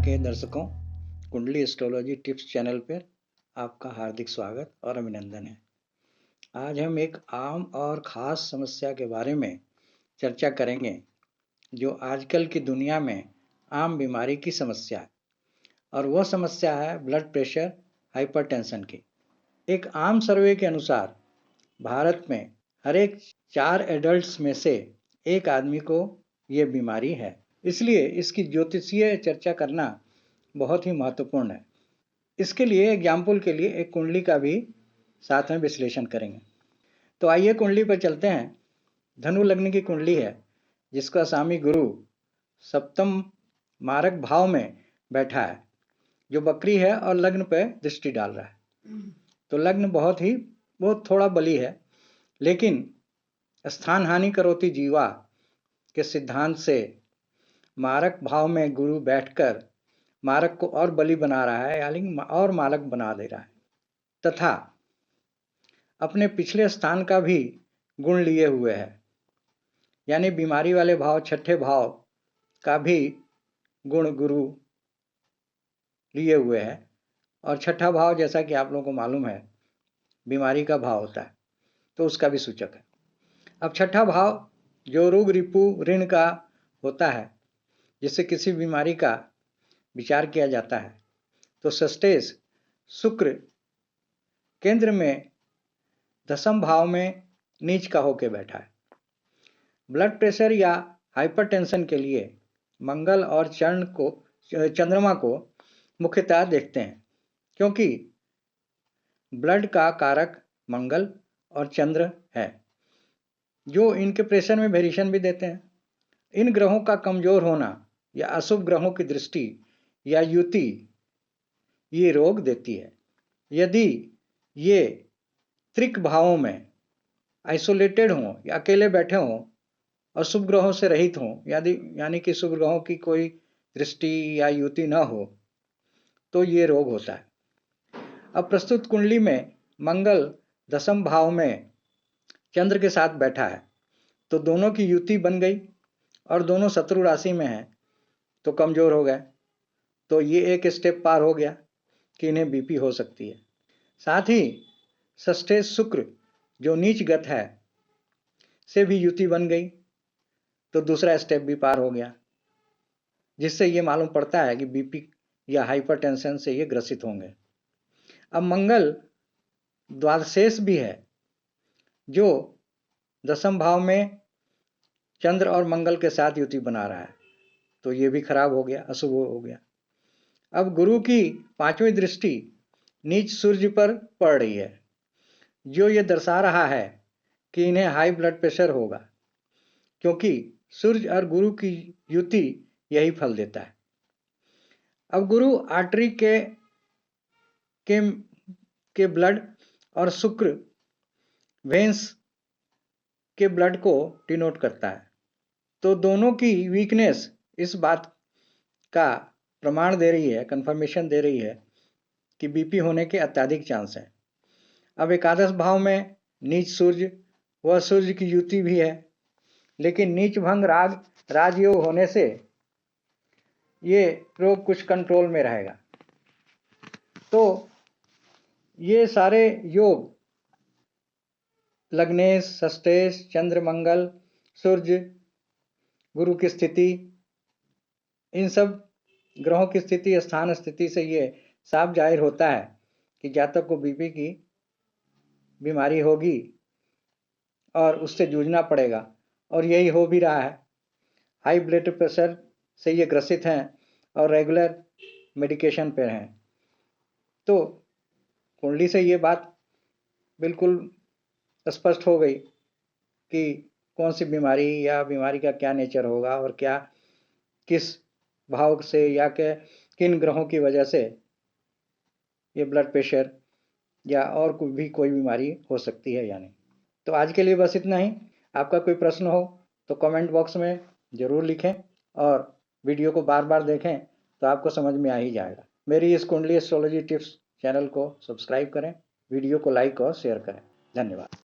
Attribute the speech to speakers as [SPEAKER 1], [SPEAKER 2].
[SPEAKER 1] के दर्शकों, कुंडली एस्ट्रोलॉजी टिप्स चैनल पर आपका हार्दिक स्वागत और अभिनंदन है। आज हम एक आम और ख़ास समस्या के बारे में चर्चा करेंगे जो आजकल की दुनिया में आम बीमारी की समस्या है, और वह समस्या है ब्लड प्रेशर हाइपरटेंशन की। एक आम सर्वे के अनुसार भारत में हर एक 4 एडल्ट्स में से एक आदमी को ये बीमारी है, इसलिए इसकी ज्योतिषीय चर्चा करना बहुत ही महत्वपूर्ण है। इसके लिए एग्जाम्पल के लिए एक कुंडली का भी साथ में विश्लेषण करेंगे। तो आइए कुंडली पर चलते हैं। धनु लग्न की कुंडली है जिसका स्वामी गुरु सप्तम मारक भाव में बैठा है, जो बकरी है और लग्न पर दृष्टि डाल रहा है। तो लग्न बहुत थोड़ा बली है, लेकिन स्थान हानि करोति जीवा के सिद्धांत से मारक भाव में गुरु बैठकर मारक को और बली बना रहा है, यानी और मालक बना दे रहा है, तथा अपने पिछले स्थान का भी गुण लिए हुए है, यानी बीमारी वाले भाव छठे भाव का भी गुण गुरु लिए हुए है। और छठा भाव, जैसा कि आप लोगों को मालूम है, बीमारी का भाव होता है, तो उसका भी सूचक है। अब छठा भाव जो रोग रिपु ऋण का होता है, जिससे किसी बीमारी का विचार किया जाता है, तो षष्ठेश शुक्र केंद्र में दशम भाव में नीच का होकर बैठा है। ब्लड प्रेशर या हाइपरटेंशन के लिए मंगल और चंद्रमा को मुख्यतः देखते हैं, क्योंकि ब्लड का कारक मंगल और चंद्र है, जो इनके प्रेशर में वेरिएशन भी देते हैं। इन ग्रहों का कमजोर होना या अशुभ ग्रहों की दृष्टि या युति ये रोग देती है। यदि ये त्रिक भावों में आइसोलेटेड हों या अकेले बैठे हों और शुभ ग्रहों से रहित हों, यानी कि शुभ ग्रहों की कोई दृष्टि या युति न हो, तो ये रोग होता है। अब प्रस्तुत कुंडली में मंगल दशम भाव में चंद्र के साथ बैठा है, तो दोनों की युति बन गई और दोनों शत्रु राशि में हैं, तो कमजोर हो गए। तो ये एक स्टेप पार हो गया कि इन्हें बीपी हो सकती है। साथ ही षष्ठे शुक्र जो नीचगत है से भी युति बन गई, तो दूसरा स्टेप भी पार हो गया, जिससे ये मालूम पड़ता है कि बीपी या हाइपरटेंशन से ये ग्रसित होंगे। अब मंगल द्वादशेष भी है, जो दशम भाव में चंद्र और मंगल के साथ युति बना रहा है, तो ये भी खराब हो गया, अशुभ हो गया। अब गुरु की 5वीं दृष्टि नीच सूर्य पर पड़ रही है, जो ये दर्शा रहा है कि इन्हें हाई ब्लड प्रेशर होगा, क्योंकि सूर्य और गुरु की युति यही फल देता है। अब गुरु आर्टरी के ब्लड और शुक्र वेंस के ब्लड को डिनोट करता है, तो दोनों की वीकनेस इस बात का प्रमाण दे रही है, कंफर्मेशन दे रही है कि बीपी होने के अत्यधिक चांस हैं। अब एकादश भाव में नीच सूर्य, वह सूर्य की युति भी है, लेकिन नीच भंग राजयोग होने से ये रोग कुछ कंट्रोल में रहेगा। तो ये सारे योग लग्नेश, षष्ठेश, चंद्र, मंगल, सूर्य, गुरु की स्थिति, इन सब ग्रहों की स्थिति, स्थान स्थिति से ये साफ जाहिर होता है कि जातक को बीपी की बीमारी होगी और उससे जूझना पड़ेगा, और यही हो भी रहा है। हाई ब्लड प्रेशर से ये ग्रसित हैं और रेगुलर मेडिकेशन पर हैं। तो कुंडली से ये बात बिल्कुल स्पष्ट हो गई कि कौन सी बीमारी या बीमारी का क्या नेचर होगा और क्या किस भाव से या किन ग्रहों की वजह से ये ब्लड प्रेशर या और भी कोई बीमारी हो सकती है या नहीं। तो आज के लिए बस इतना ही। आपका कोई प्रश्न हो तो कमेंट बॉक्स में ज़रूर लिखें, और वीडियो को बार बार देखें तो आपको समझ में आ ही जाएगा। मेरी इस कुंडली एस्ट्रोलॉजी टिप्स चैनल को सब्सक्राइब करें, वीडियो को लाइक और शेयर करें। धन्यवाद।